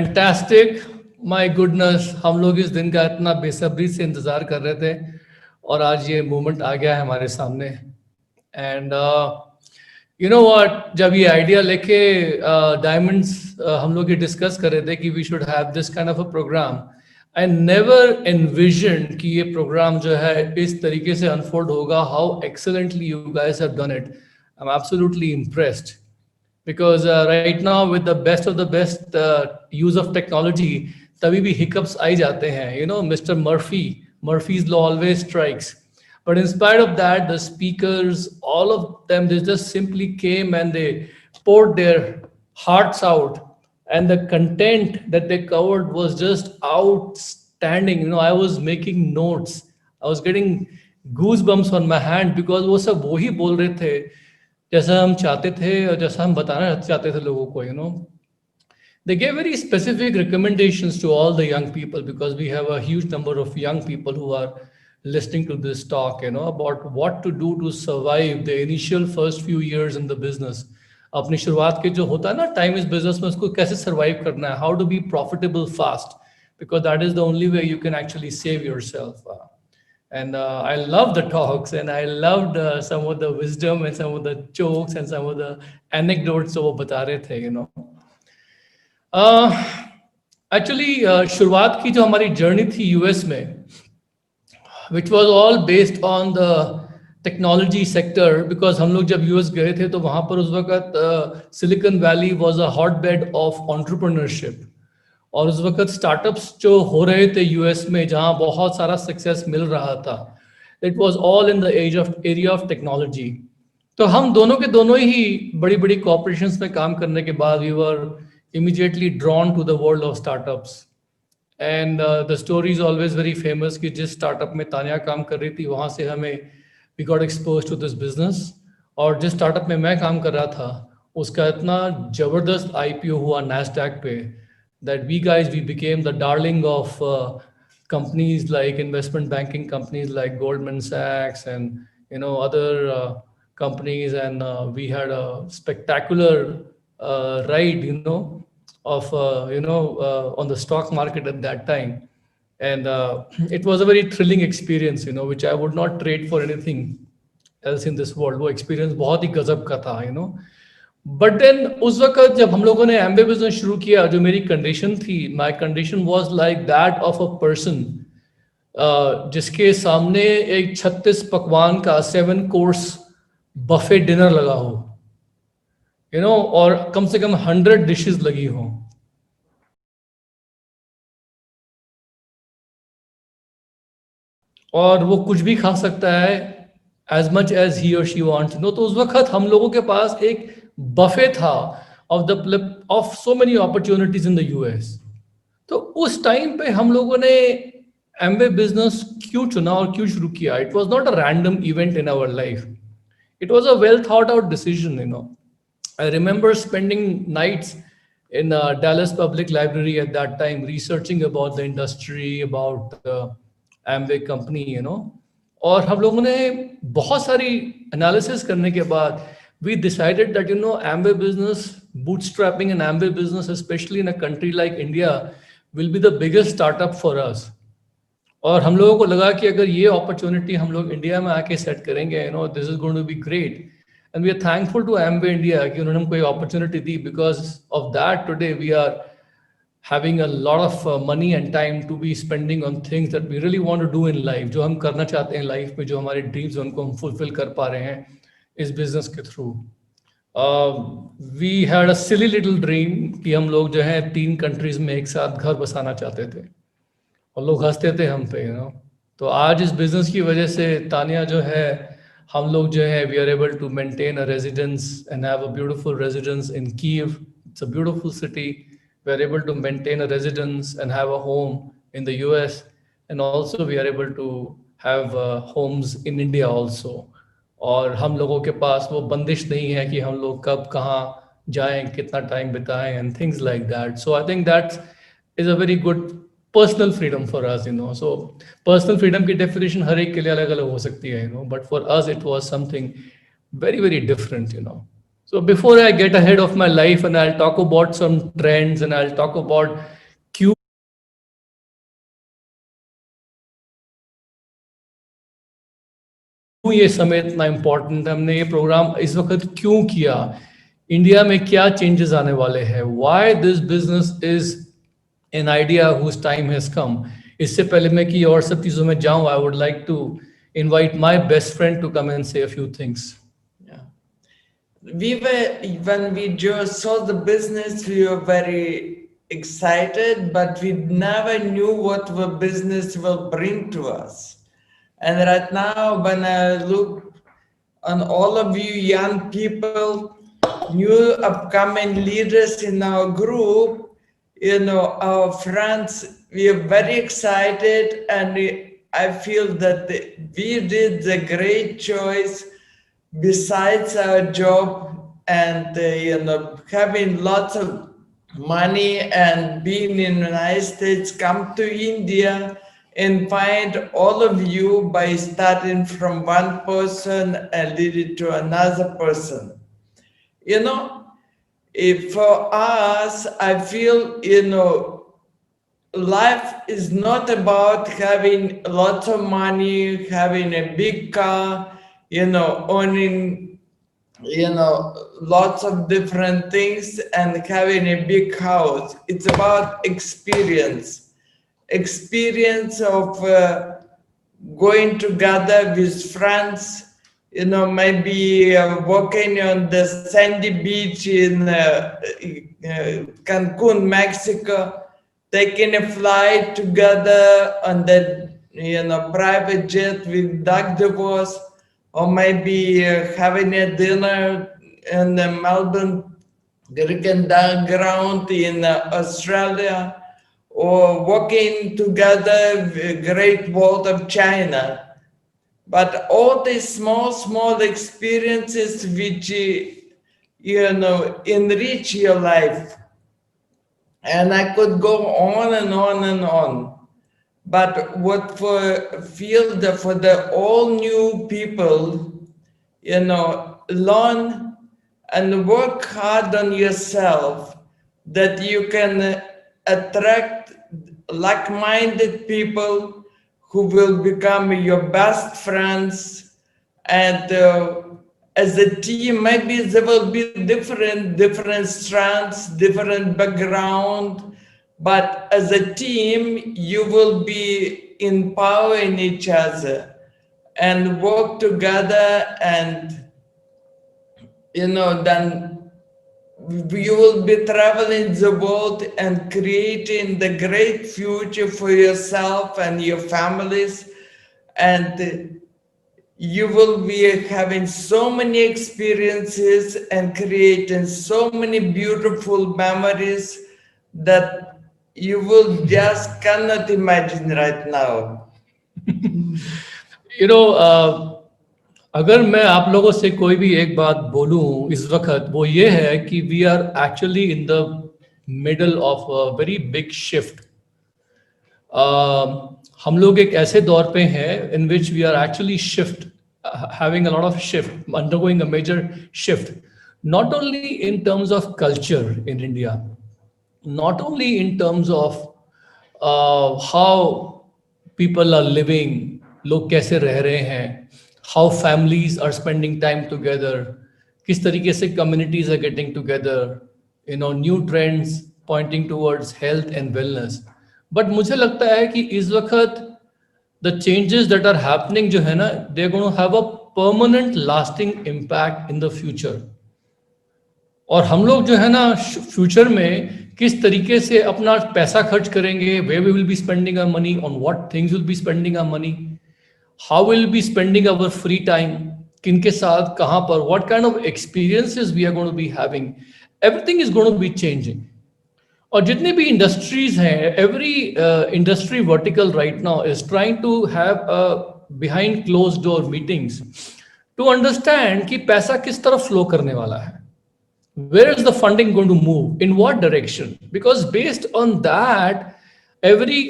Fantastic, my goodness, हम लोग इस दिन का इतना बेसब्री से इंतज़ार कर रहे थे और आज ये मोमेंट आ गया है हमारे सामने। एंड यू नो व्हाट, जब ये आइडिया लेके डायमंड्स हम लोग ये डिस्कस कर रहे थे कि we should have this kind of a program, I never envision कि ये प्रोग्राम जो है इस तरीके से अनफोल्ड होगा। How excellently you guys have done it, I am absolutely impressed because right now with the best of the best use of technology तभी भी hiccups आ ही जाते हैं, you know, Mr. Murphy's law always strikes. But in spite of that, the speakers, all of them, they just simply came and they poured their hearts out, and the content that they covered was just outstanding. You know, I was making notes, I was getting goosebumps on my hand because वो सब वही बोल रहे थे जैसा हम चाहते थे और जैसा हम बताना चाहते थे लोगों को, you know. They gave very specific recommendations to all the young people because we have a huge number of young people who are listening to this talk, you know, about what to do to survive the initial first few years in the business. अपनी शुरुआत के जो होता है ना time इस business में, उसको कैसे सर्वाइव करना है, how to be profitable fast, because that is the only way you can actually save yourself. And I loved the talks, and I loved some of the wisdom and some of the jokes and some of the anecdotes जो वो बता रहे थे, you know. Actually, शुरुआत की जो हमारी journey थी यूएस में, which was all based on the technology sector, because हम लोग जब यूएस गए थे तो वहाँ पर उस वक्त silicon valley was a hotbed of entrepreneurship. और उस वक्त स्टार्टअप्स जो हो रहे थे यूएस में, जहां बहुत सारा सक्सेस मिल रहा था, it was all in the area of technology. तो हम दोनों के दोनों ही बड़ी बड़ी कॉर्पोरेशंस में काम करने के बाद we were immediately drawn to the world of startups. And the story is always very famous कि जिस स्टार्टअप में तानिया काम कर रही थी, वहां से हमें we got exposed to this business. और जिस स्टार्टअप में मैं काम कर रहा था, उसका इतना जबरदस्त आईपीओ हुआ नैस्डैक पे that we became the darling of companies like investment banking companies like Goldman Sachs and, you know, other companies, and we had a spectacular ride, you know, of on the stock market at that time. And it was a very thrilling experience, you know, which I would not trade for anything else in this world. वो experience बहुत ही गजब का था, you know. But then उस वक्त जब हम लोगों ने एमबे बिजनेस शुरू किया, जो मेरी कंडीशन थी, my condition was like that of a person जिसके सामने एक 36 पकवान का 7 कोर्स बफे डिनर लगा हो, यू नो, और कम से कम 100 डिशेस लगी हो। और वो कुछ भी खा सकता है एज मच एज ही और शी वांट्स, नो। तो उस वक्त हम लोगों के पास एक बफे था of so many opportunities in the US. तो उस टाइम पे हम लोगों ने एमबे बिजनेस क्यों चुना और क्यों शुरू किया? It was not a random event in our life, it was a well thought out decision, you know. I remember spending nights in Dallas Public Library at that time, researching about the industry, about the Amway company, you know. और हम लोगों ने बहुत सारी analysis करने के बाद we decided that, you know, Amway business, bootstrapping an Amway business, especially in a country like India, will be the biggest startup for us. और हम लोगों को लगा कि अगर ये अपॉर्चुनिटी हम लोग इंडिया में आके सेट करेंगे, you know, this is going to be great. And we are thankful to Amway India कि उन्होंने हमको ये opportunity the. Because of that, today we are having a lot of money and time to be spending on things that we really want to do in life, जो हम करना चाहते हैं life में, जो हमारे ड्रीम्स उनको हम फुलफिल कर पा रहे हैं इस बिजनेस के थ्रू। We had a silly little dream कि हम लोग जो है 3 कंट्रीज में एक साथ घर बसाना चाहते थे, और लोग हंसते थे हम पे, यू नो। तो आज इस बिजनेस की वजह से तानिया जो है, हम लोग जो है, we are able to maintain a residence and have a beautiful residence in Kyiv. It's a beautiful city. We are able to maintain a residence and have a home in the US, and also we are able to have homes in India also. और हम लोगों के पास वो बंदिश नहीं है कि हम लोग कब कहाँ जाएं, कितना टाइम बिताएं, and things like that. So I think that is a very good personal freedom for us, you know. So personal freedom की डेफिनेशन हर एक के लिए अलग अलग हो सकती है, you know, but for us it was something very very different, you know. So before I get ahead of my life and I'll talk about some trends and I'll talk about क्यों ये समय इतना important है, हमने ये programme इस वक्त क्यों किया, इंडिया में क्या चेंजेस आने वाले हैं, why this business is an idea whose time has come. इससे पहले मैं कि और सब चीजों में जाऊं, I would like to invite my best friend to come and say a few things. Yeah. When we just saw the business, we were very excited, but we never knew what the business will bring to us. And right now, when I look on all of you young people, new upcoming leaders in our group, our friends, we are very excited, and I feel that we did the great choice besides our job and having lots of money and being in the United States, come to India and find all of you by starting from one person and lead it to another person. For us, I feel, life is not about having lots of money, having a big car, owning, lots of different things and having a big house. It's about experience of going together with friends, maybe walking on the sandy beach in Cancun, Mexico, taking a flight together on the private jet with Doug DeVos, or maybe having a dinner in the Melbourne Greek Underground in Australia, or walking together the Great Wall of China. But all these small experiences which enrich your life. And I could go on and on and on. But what for the all new people, learn and work hard on yourself, that you can attract like-minded people who will become your best friends. And as a team, maybe there will be different strands, different background, but as a team, you will be empowering each other and work together, and then you will be traveling the world and creating the great future for yourself and your families. And you will be having so many experiences and creating so many beautiful memories that you will just cannot imagine right now. अगर मैं आप लोगों से कोई भी एक बात बोलूं इस वक्त, वो ये है कि we are actually in the middle of a very big shift. हम लोग एक ऐसे दौर पे हैं in which we are actually shift, having a lot of shift, undergoing a major shift, not only in terms of culture in India, not only in terms of how people are living, लोग कैसे रह रहे हैं, how families are spending time together, किस तरीके से communities are getting together, new trends pointing towards health and wellness. But मुझे लगता है कि इस वक्त the changes that are happening जो है ना, they're going to have a permanent lasting impact in the future. और हम लोग जो है ना फ्यूचर में किस तरीके से अपना पैसा खर्च करेंगे, where we will be spending our money, on what things will be spending our money, how will we be spending our free time, किनके साथ कहाँ पर, what kind of experiences we are going to be having, everything is going to be changing. और जितने भी industries हैं, every industry vertical right now is trying to have behind close door meetings to understand कि पैसा किस तरफ flow करने वाला है, where is the funding going to move, in what direction, because based on that every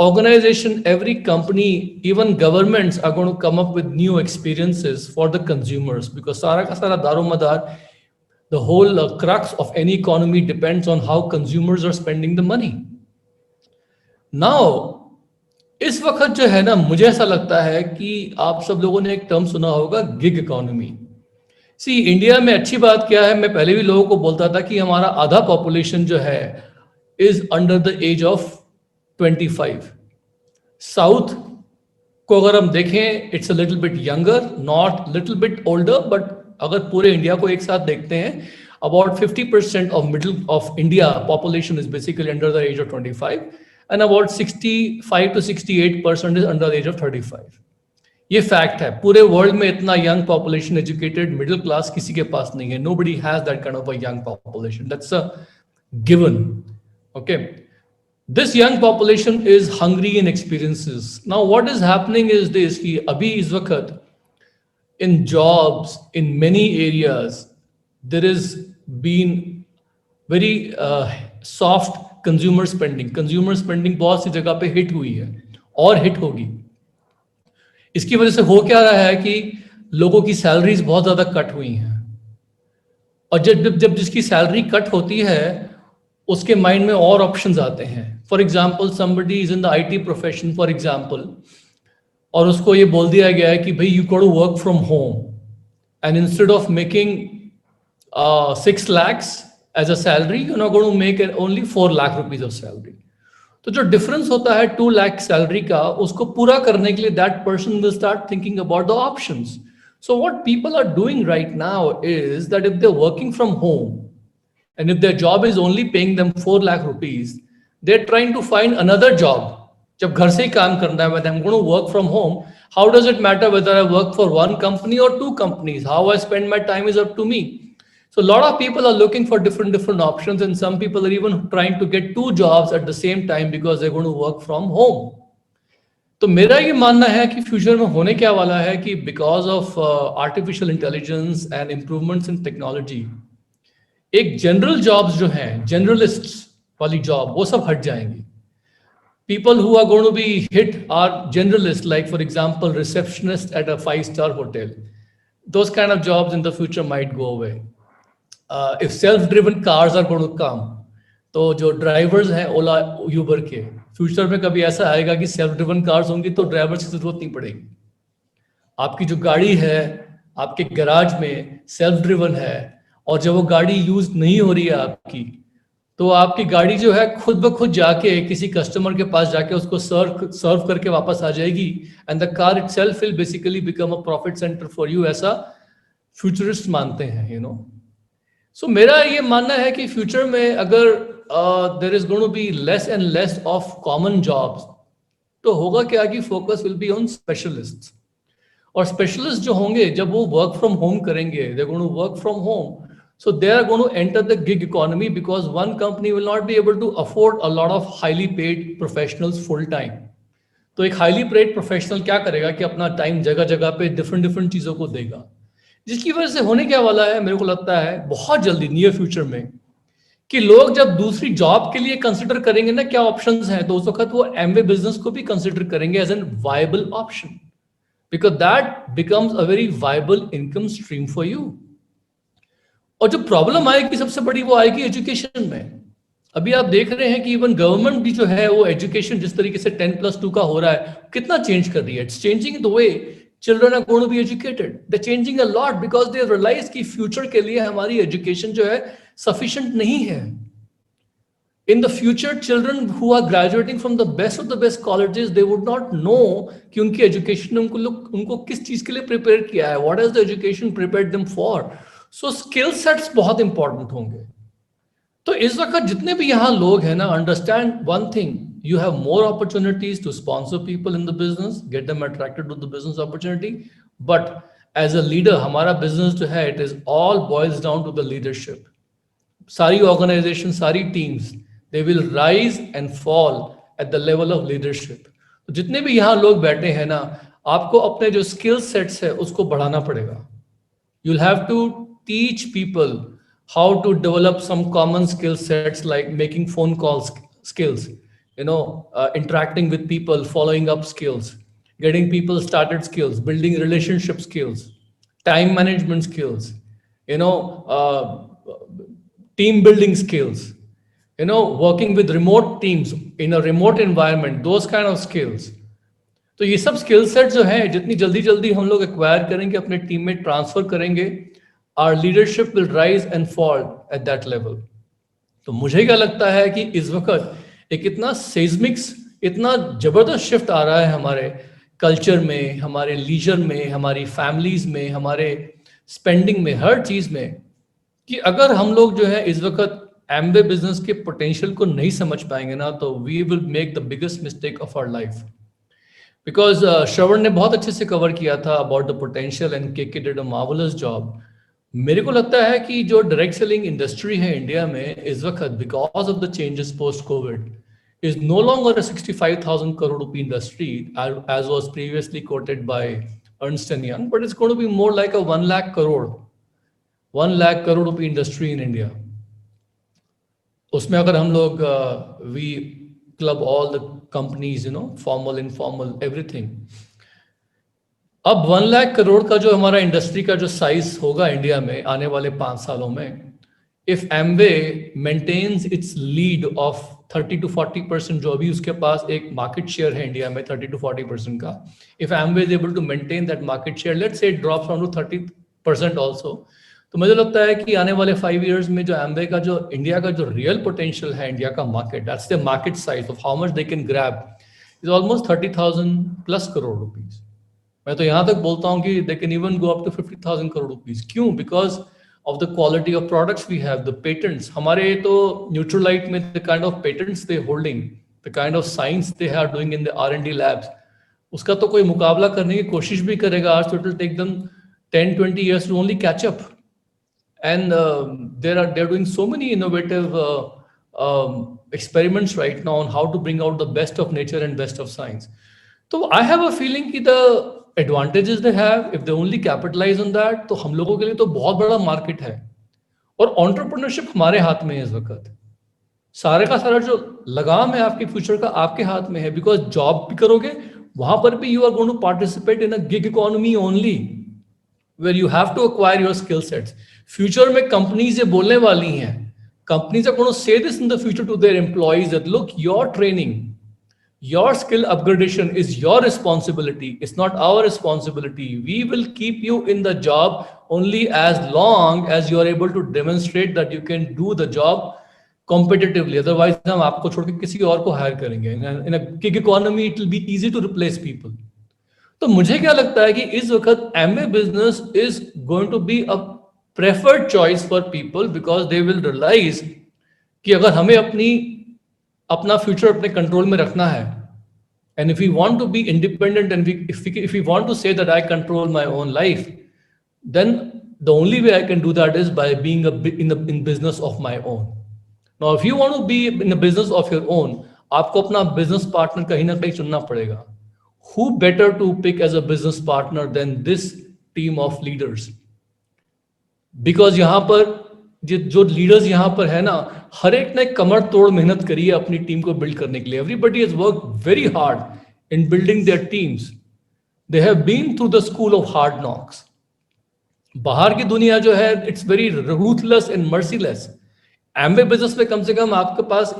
organization, every company, even governments are going to come up with new experiences for the consumers, because सारा का सारा दारोमदार The whole crux of any economy depends on how consumers are spending the money. Now, इस वक्त जो है ना, मुझे ऐसा लगता है कि आप सब लोगों ने एक टर्म सुना होगा, गिग इकोनॉमी. सी, इंडिया में अच्छी बात क्या है, मैं पहले भी लोगों को बोलता था कि हमारा आधा पॉपुलेशन जो है is under the age of 25. South को अगर हम देखें, it's a little bit younger, not little bit older, but अगर पूरे इंडिया को एक साथ देखते हैं, about 50% of middle of India population is basically under the age of 25, and about 65 to 68% is under the age of 35. ये fact है. पूरे वर्ल्ड में इतना young population, educated middle class किसी के पास नहीं है. Nobody has that kind of a young population. That's a given. Okay, this young population is hungry in experiences. Now what is happening is this कि अभी इस वक्त in jobs in many areas there is been very soft consumer spending. Consumer spending बहुत सी जगह पे hit हुई है और हिट होगी. इसकी वजह से हो क्या रहा है कि लोगों की सैलरीज बहुत ज्यादा कट हुई हैं, और जब जिसकी सैलरी कट होती है उसके माइंड में और ऑप्शंस आते हैं. For example, somebody is in the IT profession for example, और उसको ये बोल दिया गया है कि भाई you got to work from home, and instead of making 6 lakhs as a salary, you're not going to make it only 4 lakh rupees of salary. तो जो डिफरेंस होता है 2 lakh सैलरी का, उसको पूरा करने के लिए that person will start thinking about the options. So what people are doing right now is that if they're working from home and if their job is only paying them 4 lakh rupees, they're trying to find another job. जब घर से ही काम करना है, when I'm going to work from home, how does it matter whether I work for one company or 2 companies? How I spend my time is up to me. So a lot of people are looking for different options, and some people are even trying to get 2 jobs at the same time because they're going to work from home. तो मेरा ये मानना है कि future में होने क्या वाला है कि because of artificial intelligence and improvements in technology, एक जनरल जॉब्स जो हैं, जनरलिस्ट वाली जॉब, वो सब हट जाएंगी. People who are going to be hit are generalists, like for example receptionist at a 5-star hotel. Those kind of jobs in the future might go away. If self-driven cars are going to come, तो जो drivers हैं ओला Uber के, future में कभी ऐसा आएगा कि self driven cars होंगी तो ड्राइवर्स की जरूरत नहीं पड़ेगी. आपकी जो गाड़ी है आपके गैराज में सेल्फ ड्रिवन है, और जब वो गाड़ी यूज नहीं हो रही है आपकी, तो आपकी गाड़ी जो है खुद ब खुद जाके किसी कस्टमर के पास जाके उसको सर्व करके वापस आ जाएगी, and the car itself will basically become a profit centre for you. ऐसा फ्यूचरिस्ट मानते हैं, यू नो. सो मेरा ये मानना है कि फ्यूचर में अगर there is going to be less and less of common jobs, तो होगा क्या कि focus will be on specialists. और स्पेशलिस्ट जो होंगे जब वो वर्क फ्रॉम होम करेंगे, they are going to work from home, so they are going to enter the gig economy because one company will not be able to afford a lot of highly paid professionals full time. तो एक highly paid professional क्या करेगा कि अपना time जगह जगह पे different चीजों को देगा, जिसकी वजह से होने क्या वाला है, मेरे को लगता है बहुत जल्दी नियर फ्यूचर में, कि लोग जब दूसरी जॉब के लिए कंसिडर करेंगे ना क्या ऑप्शंस हैं, तो उस वक्त वो एमवे बिजनेस को भी कंसिडर करेंगे as an viable option, because that becomes a very viable income stream for you. और जो प्रॉब्लम आएगी सबसे बड़ी, वो आएगी एजुकेशन में. अभी आप देख रहे हैं कि इवन गवर्नमेंट भी जो है वो एजुकेशन जिस तरीके से 10+2 का हो रहा है, कितना चेंज कर रही है. It's changing the way children are going to be educated. They're changing a lot because they realize कि फ्यूचर के लिए हमारी एजुकेशन जो है सफिशिएंट नहीं है. In the future, children who are graduating from the best of the best colleges, they would not know कि उनकी एजुकेशन ने उनको किस चीज के लिए प्रिपेयर किया है. What has the education prepared them for? So skill sets बहुत इंपॉर्टेंट होंगे. तो इस वक्त जितने भी यहाँ लोग हैं ना, understand one thing, you have more opportunities to sponsor people in the business, get them attracted to the business opportunity. But as a leader, हमारा business जो है, it is all boils down to the leadership. सारी organization, सारी teams, they will rise and fall at the level of leadership. तो जितने भी यहाँ लोग बैठे हैं ना, आपको अपने जो skill sets है उसको बढ़ाना पड़ेगा. You'll have to teach people how to develop some common skill sets like making phone calls skills, interacting with people, following up skills, getting people started skills, building relationship skills, time management skills, team building skills, working with remote teams in a remote environment, those kind of skills. तो ये सब skill set जो है जितनी जल्दी जल्दी हम लोग एक्वायर करेंगे, अपने टीम में ट्रांसफर करेंगे, our leadership will rise and fall at that level. तो मुझे क्या लगता है कि इस वक्त एक इतना सेस्मिक्स, इतना जबरदस्त शिफ्ट आ रहा है हमारे कल्चर में, हमारे लीजर में, हमारी फैमिलीज में, हमारे स्पेंडिंग में, हर चीज में, कि अगर हम लोग जो है इस वक्त एम्बे बिजनेस के पोटेंशियल को नहीं समझ पाएंगे ना, तो we will make the biggest mistake of our life. Because Shravan ने बहुत अच्छे से कवर किया था अबाउट द पोटेंशियल एंड के डिड अ मार्वेलस जॉब. मेरे को लगता है कि जो डायरेक्ट सेलिंग इंडस्ट्री है इंडिया में इस वक्त, because of the changes post Covid, is no longer a 65,000 crore rupee industry as was previously quoted by Ernst & Young, but it's going to be more like a 1 lakh crore rupee industry in India. उसमें अगर हम लोग we club all the companies, formal, informal, everything. अब 1 लाख करोड़ का जो हमारा industry का जो साइज होगा इंडिया में आने वाले 5 सालों में, if Amway maintains its lead of 30 to 40%, जो अभी उसके पास एक मार्केट शेयर है इंडिया में 30 to 40% का, if Amway is able to maintain that market share, let's say it drops down to 30% also, तो मुझे लगता है कि आने वाले 5 years में जो Amway का जो इंडिया का जो रियल पोटेंशियल है, इंडिया का market, that's the market size of how much they can grab, is almost 30,000 plus crore rupees. मैं तो यहाँ तक बोलता हूँ कि they can even go up to 50,000 crore rupees. क्यों? Because of the quality of products we have, the patents. हमारे तो Neutralite में the kind of patents they holding, the kind of science they are doing in the R&D labs, उसका तो कोई मुकाबला करने की कोशिश भी करेगा आज, तो it will take them 10-20 years to only catch up. And they're doing so many innovative experiments right now on how to bring out the best of nature and best of science. So I have a feeling कि the advantages they have, if they only capitalize on that, तो हम लोगों के लिए तो बहुत बड़ा market है. और एंटरप्रेन्योरशिप हमारे हाथ में है इस वक्त. सारे का सारा जो लगाम है आपके फ्यूचर का आपके हाथ में है, बिकॉज जॉब भी करोगे वहां पर भी you are going to participate in a gig economy only, where you have to acquire your skill sets. Future में कंपनीज ये बोलने वाली हैं, companies are going to say this in the future to their employees that look, your training, your skill upgradation is your responsibility. It's not our responsibility. We will keep you in the job only as long as you are able to demonstrate that you can do the job competitively. Otherwise, हम आपको छोड़ के किसी और को higher करेंगे. In a gig economy, it will be easy to replace people. तो मुझे क्या लगता है कि इस वक्त Amway business is going to be a preferred choice for people because they will realize कि अगर हमें अपना फ्यूचर अपने कंट्रोल में रखना है, and if we want to be independent and if we want to say that I control my own life, then the only way I can do that is by being in business of my own. Now if you want to be in a business of your own, आपको अपना business partner कहीं ना कहीं चुनना पड़ेगा. Who better to pick as a business partner than this team of leaders, because यहाँ पर जो लीडर्स यहाँ पर है ना, हर एक ने कमर तोड़ मेहनत करी है अपनी टीम को बिल्ड करने के लिए. Everybody has worked very hard in building their teams. They have been through the school of hard knocks. बाहर की दुनिया जो है it's very ruthless and merciless. Amway business में कम से कम आपके पास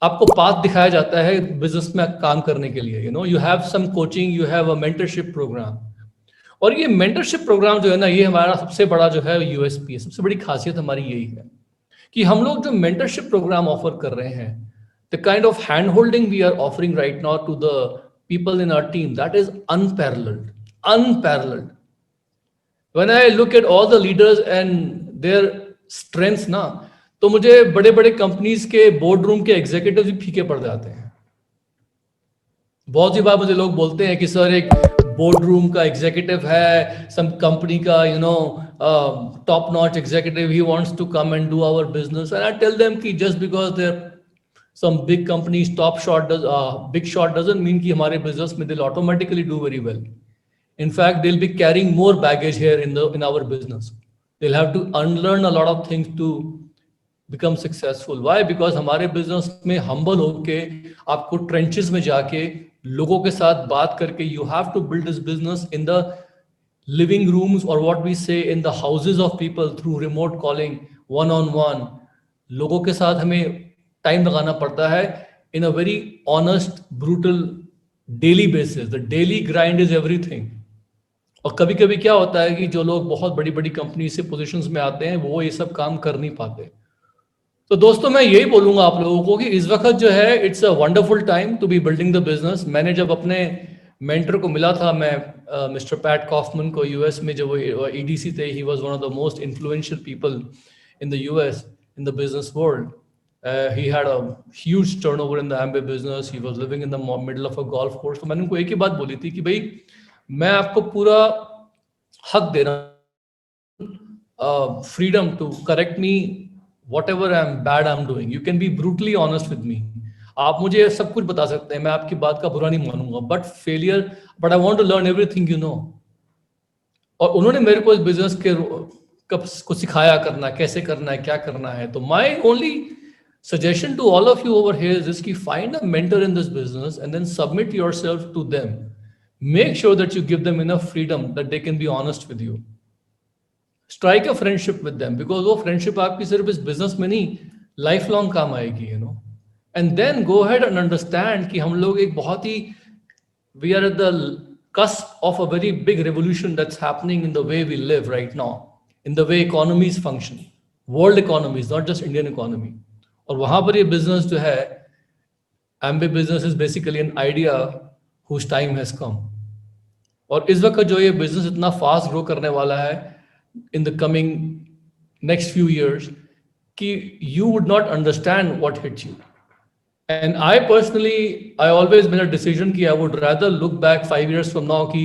आपको पाथ दिखाया जाता है बिजनेस में काम करने के लिए. You have some coaching, you have a mentorship program. और ये मेंटरशिप प्रोग्राम जो है ना, ये हमारा सबसे बड़ा जो है यूएसपी है, सबसे बड़ी खासियत हमारी यही है कि हम लोग जो मेंटरशिप प्रोग्राम ऑफर कर रहे हैं, the kind of hand holding we are offering right now to the people in our team, that is unparalleled. When I look at all the leaders and their strengths ना, तो मुझे बड़े बड़े companies के board room के executive भी फीके पड़ जाते हैं. बहुत सी बार मुझे लोग बोलते हैं कि सर एक बोर्ड रूम का एग्जीक्यूटिव है, सम कंपनी का top notch executive, he wants to come and do our business, and I tell them कि just because there some big companies top shot big shot doesn't mean कि हमारे business में will automatically do very well. In fact, they'll be carrying more baggage here in our business. They'll have to unlearn a lot of things to become successful. Why? Because हमारे business में humble होके आपको trenches में जाके लोगों के साथ बात करके you have to build this business in the living rooms or what we say in the houses of people through remote calling, one on one, लोगों के साथ हमें टाइम लगाना पड़ता है in a very honest, brutal daily basis. The daily grind is everything. और कभी कभी क्या होता है कि जो लोग बहुत बड़ी बड़ी कंपनी से पोजीशंस में आते हैं वो ये सब काम कर नहीं पाते. तो दोस्तों मैं यही बोलूंगा आप लोगों को कि इस वक्त जो है it's a wonderful time to be building the business. मैंने जब अपने मेंटर को मिला था, मैं मिस्टर पैट कॉफमन को यूएस में जब वो ईडीसी थे, he was one of the most influential people in the US in the business world. He had a huge turnover in the एम्बे business. He was living in the middle of a golf course. तो मैंने उनको एक ही बात बोली थी कि भाई मैं आपको पूरा हक दे रहा हूँ, freedom to correct me whatever I'm doing. You can be brutally honest with me. आप मुझे सब कुछ बता सकते हैं, मैं आपकी बात का बुरा नहीं मानूंगा. But I want to learn everything you know. और उन्होंने मेरे को इस बिजनेस के को सिखाया करना, कैसे करना है, क्या करना है. तो my only suggestion to all of you over here is कि find a mentor in this business and then submit yourself to them. Make sure that you give them enough freedom that they can be honest with you. Strike a friendship with them, because वो friendship आपकी सिर्फ इस business में नहीं life long काम आएगी, you know. And then go head and understand कि हम लोग एक बहुत ही we are at the cusp of a very big revolution that's happening in the way we live right now, in the way economies function, world economies, not just Indian economy. और वहां पर ये बिजनेस जो है, Amway business is basically an idea whose time has come. और इस वक्त जो ये बिजनेस इतना फास्ट ग्रो करने वाला है in the coming next few years कि you would not understand what hits you. And I personally, I always made a decision कि I would rather look back 5 years from now कि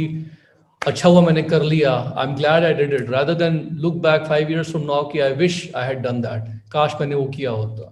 अच्छा हुआ मैंने कर लिया, I'm glad I did it, rather than look back 5 years from now कि I wish I had done that, काश मैंने वो किया होता.